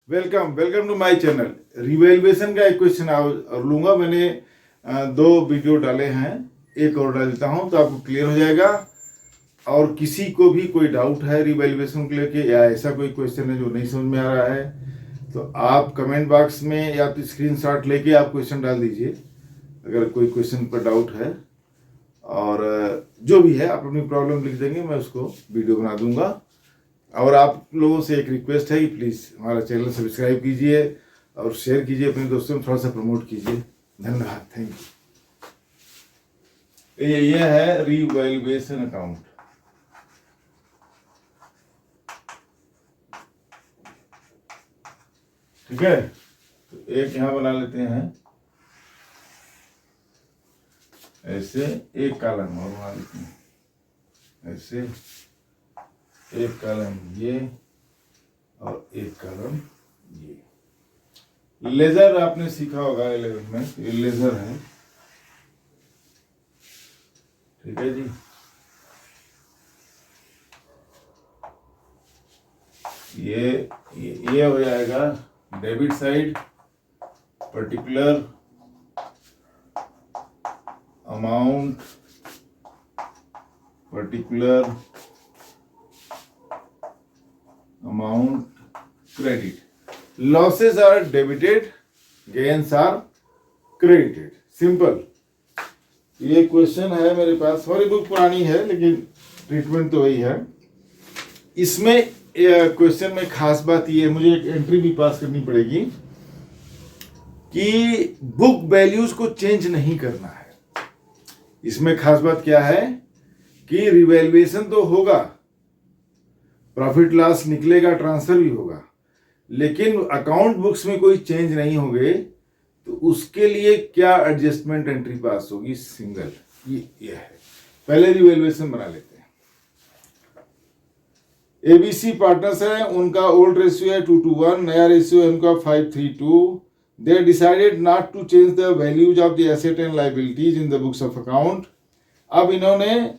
Welcome welcome to my channel. Revaluation का एक question और लूंगा। मैंने दो वीडियो डाले हैं, एक और डाल देता हूं तो आपको क्लियर हो जाएगा। और किसी को भी कोई डाउट है रिवैल्यूएशन को लेके या ऐसा कोई क्वेश्चन है जो नहीं समझ में आ रहा है तो आप कमेंट बॉक्स में या तो स्क्रीनशॉट लेके आप क्वेश्चन डाल दीजिए अगर कोई क्वेश्चन पर डाउट है। और जो भी है आप अपनी प्रॉब्लम लिख देंगे, मैं उसको वीडियो बना दूंगा। और आप लोगों से एक रिक्वेस्ट है कि प्लीज़ हमारा चैनल सब्सक्राइब कीजिए और शेयर कीजिए, अपने दोस्तों में थोड़ा सा प्रमोट कीजिए। धन्यवाद, थैंक यू। ये है रिवैल्यूएशन अकाउंट। ठीक है, तो एक यहाँ बना लेते हैं ऐसे, एक कॉलम और बना लेते हैं ऐसे, एक कॉलम ये और एक कॉलम ये। लेजर आपने सीखा होगा 11 में, ये लेजर है। ठीक है जी, ये हो जाएगा debit side, particular amount, particular amount credit. Losses are debited, gains are credited. Simple. ये क्वेश्चन है मेरे पास, हमारी बुक पुरानी है लेकिन ट्रीटमेंट तो वही है। इसमें क्वेश्चन में खास बात ये है, मुझे एक एंट्री भी पास करनी पड़ेगी कि बुक वैल्यूज को चेंज नहीं करना है। इसमें खास बात क्या है कि रिवैल्यूएशन तो होगा, प्रॉफिट लॉस निकलेगा, ट्रांसफर भी होगा, लेकिन अकाउंट बुक्स में कोई चेंज नहीं होंगे तो उसके लिए क्या एडजस्टमेंट एंट्री पास होगी? सिंगल। ये है। पहले रिवैल्यूएशन बना लेते हैं। एबीसी पार्टनर्स है, उनका ओल्ड रेशियो है 2:1, नया रेशियो है उनका 5:3:2। They decided not to change the values of the asset and liabilities in the books of account. अब इन्होंने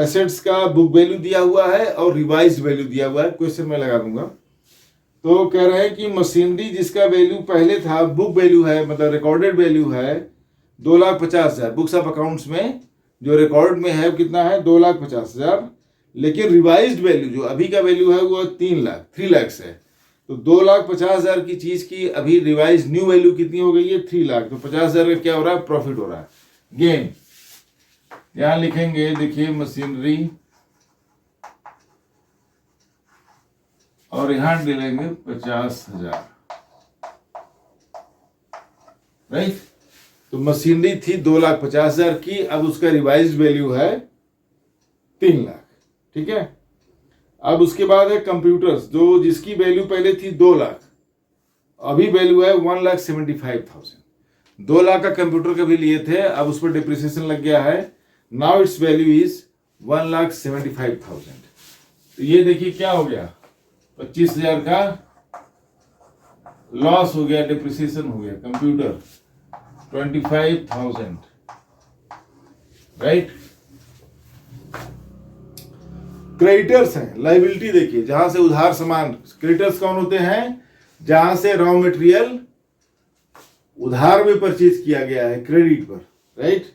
एसेट्स का बुक वैल्यू दिया हुआ है और रिवाइज्ड वैल्यू दिया हुआ है। क्वेश्चन में लगा दूंगा। तो कह रहे हैं कि मशीनरी जिसका वैल्यू पहले था, बुक वैल्यू है मतलब रिकॉर्डेड वैल्यू है 2,50,000। बुक्स ऑफ अकाउंट्स में जो रिकॉर्ड में है कितना है? 2,50,000। लेकिन रिवाइज्ड वैल्यू जो अभी का वैल्यू है वो 3 लाख है। तो 2,50,000 की चीज की अभी रिवाइज न्यू वैल्यू कितनी हो गई है? 3 लाख। तो 50,000 का क्या हो रहा है? प्रॉफिट हो रहा है, गेन। यहां लिखेंगे, देखिए मशीनरी, और यहां डालेंगे 50,000। राइट। तो मशीनरी थी 2,50,000 की, अब उसका रिवाइज्ड वैल्यू है 3 लाख। ठीक है। अब उसके बाद है कंप्यूटर्स, जो जिसकी वैल्यू पहले थी 2 लाख, अभी वैल्यू है 1,75,000। 2 लाख का कंप्यूटर कभी लिए थे, अब उस पर डिप्रिसिएशन लग गया है। Now it's value is 1,75,000। तो ये देखिए क्या हो गया, 25,000 का लॉस हो गया, डिप्रिसिएशन हो गया। कंप्यूटर 25,000। राइट। क्रेडिटर्स हैं, लाइबिलिटी देखिए, जहां से उधार सामान। क्रेडिटर्स कौन होते हैं? जहां से रॉ मटेरियल उधार में परचेज किया गया है क्रेडिट पर। राइट।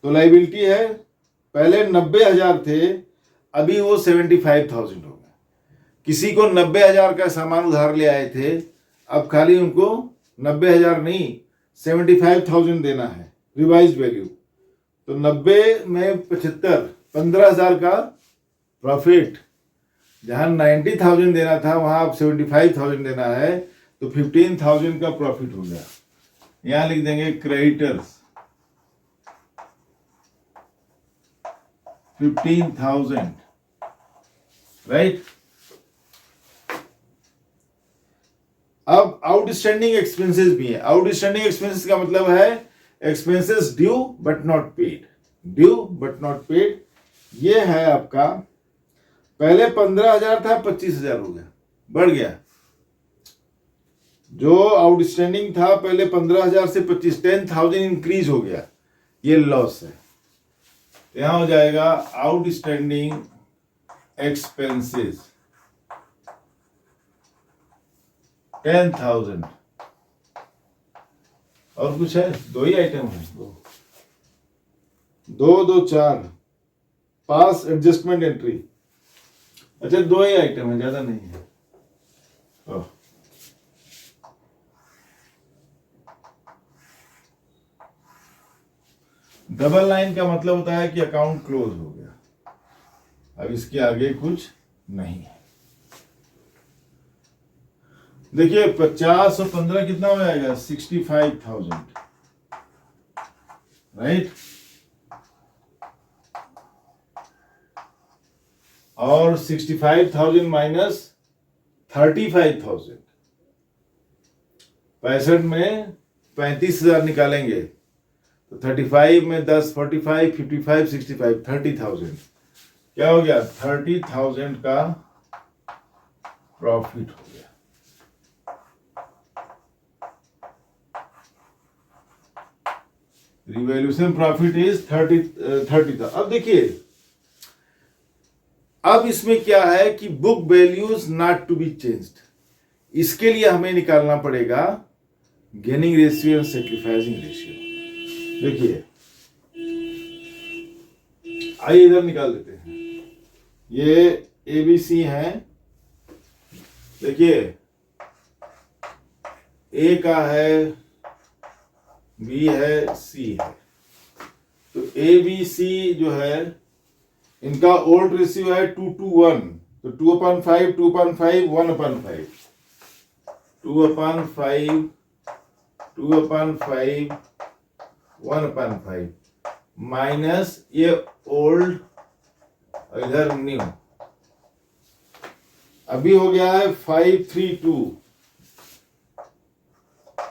तो लाइबिलिटी है, पहले 90,000 थे, अभी वो 75,000 हो गए। किसी को 90,000 का सामान उधार ले आए थे, अब खाली उनको 90,000 नहीं 75,000 देना है रिवाइज वैल्यू। तो 90 में 75, 15,000 का प्रॉफिट। जहां 90,000 देना था वहां अब 75,000 देना है, तो 15,000 का प्रॉफिट हो गया। यहां लिख देंगे क्रेडिटर्स 15,000। राइट। अब आउटस्टैंडिंग एक्सपेंसेस भी है। आउटस्टैंडिंग एक्सपेंसेस का मतलब है expenses due but not paid. Due but not paid ये है आपका, पहले 15,000 था, 25,000 हो गया, बढ़ गया। जो आउटस्टैंडिंग था पहले 15,000 से 10,000 इंक्रीज हो गया, ये लॉस है। यहां हो जाएगा आउटस्टैंडिंग एक्सपेंसेस। 10,000। और कुछ है? दो ही आइटम है। दो दो चार, पास एडजस्टमेंट एंट्री। अच्छा, दो ही आइटम है, ज्यादा नहीं है। डबल लाइन का मतलब होता है कि अकाउंट क्लोज हो गया, अब इसके आगे कुछ नहीं है। देखिए 50 और 15 कितना हो जाएगा? 65,000, राइट। और 65,000 माइनस 35,000, 65 में 35,000 निकालेंगे तो 35 में 10, 45, 55, 65, 30,000। क्या हो गया? 30,000 का प्रॉफिट हो गया। Revaluation profit is 30। अब देखिए, अब इसमें क्या है कि book values not to be changed, इसके लिए हमें निकालना पड़ेगा गेनिंग रेशियो और सैक्रिफाइसिंग रेशियो। देखिए, आइए इधर निकाल देते हैं। ये ABC है। देखिए, A का है, B है, C है। तो ABC जो है, इनका ओल्ड रेशियो है 2:1, तो 2/5, 2/5, 1/5, 2/5, 2/5, 1/5 माइनस ये ओल्ड, इधर न्यू। अभी हो गया है 532,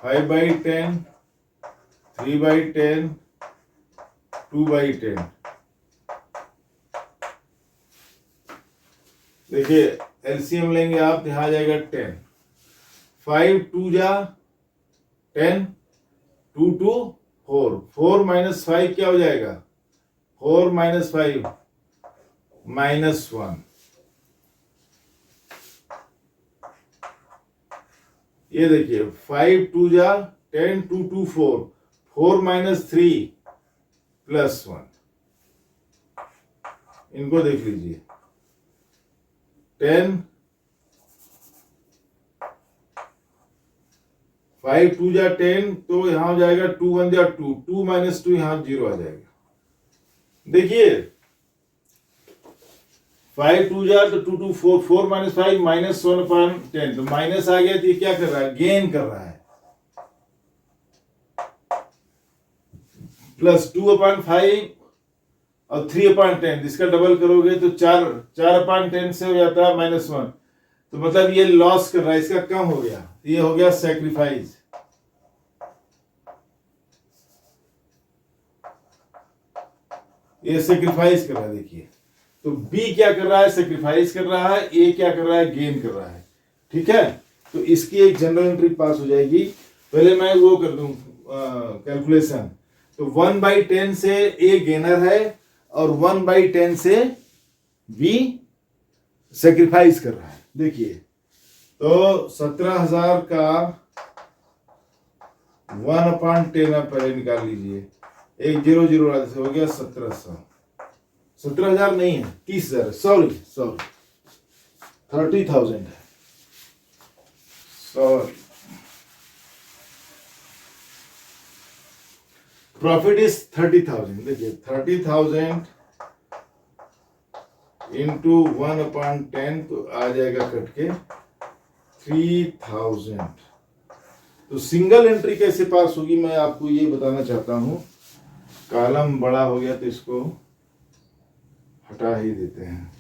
5/10, 3/10, 2/10। देखिए एलसीएम लेंगे आप, यहां आ जाएगा 10। 5 2 जा 10, 2 2 4, 4 माइनस 5 क्या हो जाएगा? 4 माइनस 5 -1। ये देखिए 5 2 जा 10, 2 2 4, 4 माइनस 3 +1। इनको देख लीजिए, 10, 5 2 जा 10, तो यहां हो जाएगा 2 1 जा 2, 2 माइनस 2 यहां 0 आ जाएगा। देखिए 5 2 जा तो 2 2 4, 4 माइनस 5 -1/10, तो माइनस आ गया, तो ये क्या कर रहा है? गेन कर रहा है। प्लस 2/5 और 3/10, इसका डबल करोगे तो 4/10 से हो जाता है -1, तो मतलब ये लॉस कर रहा है, इसका कम हो गया, ये हो गया सैक्रिफाइस। ये सैक्रिफाइस कर रहा है। देखिए, तो बी क्या कर रहा है? सैक्रिफाइस कर रहा है। ए क्या कर रहा है? गेन कर रहा है। ठीक है, तो इसकी एक जनरल एंट्री पास हो जाएगी। पहले मैं वो कर दूं कैलकुलेशन। तो 1/10 से ए गेनर है और 1/10 से बी सैक्रिफाइस कर रहा है। देखिए, तो 17,000 का 1/10 आप पहले निकाल लीजिए, एक 0 0 हो गया 1700। 17,000 नहीं है, 30,000, सॉरी 30,000 है, सॉरी। Profit is 30,000। देखिए 30,000 इंटू 1/10, तो आ जाएगा कट के 3,000। तो सिंगल एंट्री कैसे पास होगी मैं आपको ये बताना चाहता हूं। कॉलम बड़ा हो गया तो इसको हटा ही देते हैं।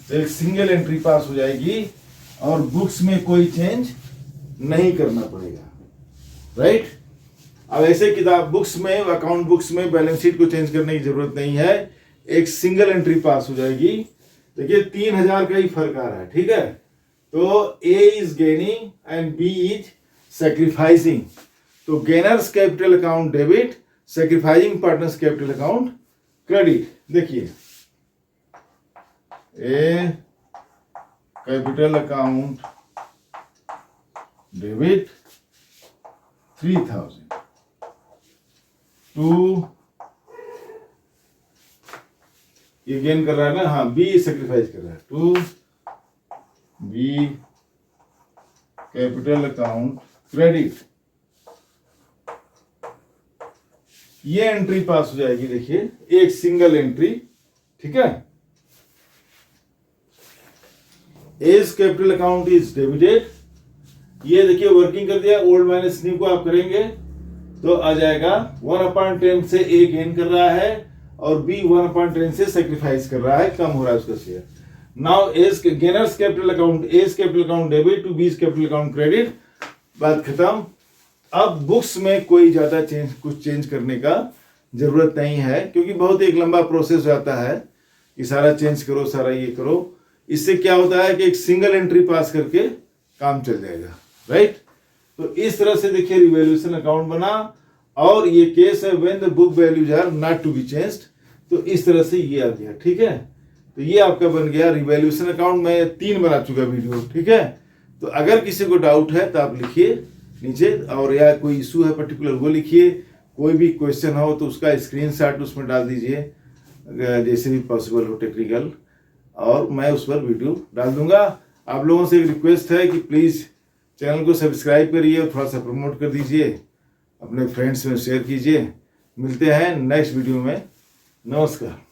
तो एक सिंगल एंट्री पास हो जाएगी और बुक्स में कोई चेंज नहीं करना पड़ेगा, राइट। अब ऐसे किताब बुक्स में, अकाउंट बुक्स में बैलेंस शीट को चेंज करने की जरूरत नहीं है, एक सिंगल एंट्री पास हो जाएगी। देखिए 3,000 का ही फर्क आ रहा है, ठीक है। तो A is gaining and B is sacrificing. तो gainers capital account debit, sacrificing partners capital account credit. देखिए A capital account debit 3000 to, ये गेन कर रहा है ना, हाँ बी सेक्रीफाइस कर रहा है, to be capital account credit. ये एंट्री पास हो जाएगी, देखिए एक सिंगल एंट्री, ठीक है। As capital account is debited, ये देखिए वर्किंग कर दिया, ओल्ड माइनस न्यू को आप करेंगे तो आ जाएगा 1/10 से ए गेन कर रहा है और बी 1/10 से सेक्रीफाइस कर रहा है, कम हो रहा है उसका share. Now as gainers capital account, as capital account debit to B's capital account credit, बात खत्म। अब बुक्स में कोई ज्यादा कुछ चेंज करने का जरूरत नहीं है, क्योंकि बहुत एक लंबा प्रोसेस जाता है कि सारा चेंज करो, सारा ये करो। इससे क्या होता है कि एक सिंगल एंट्री पास करके काम चल जाएगा, राइट। तो इस तरह से देखिए रिवैल्यूएशन अकाउंट बना, और ये केस है when the book values are not to be changed, तो इस तरह से ये आ गया, ठीक है। तो ये आपका बन गया रिवैल्यूएशन अकाउंट। मैं 3 बना चुका वीडियो, ठीक है। तो अगर किसी को डाउट है तो आप लिखिए नीचे, और या कोई इशू है पर्टिकुलर वो लिखिए, कोई भी क्वेश्चन हो तो उसका स्क्रीनशॉट उसमें डाल दीजिए, जैसे भी पॉसिबल हो टेक्निकल, और मैं उस पर वीडियो डाल दूंगा। आप लोगों से एक रिक्वेस्ट है कि प्लीज़ चैनल को सब्सक्राइब करिए और थोड़ा सा प्रमोट कर दीजिए, अपने फ्रेंड्स में शेयर कीजिए। मिलते हैं नेक्स्ट वीडियो में, नमस्कार।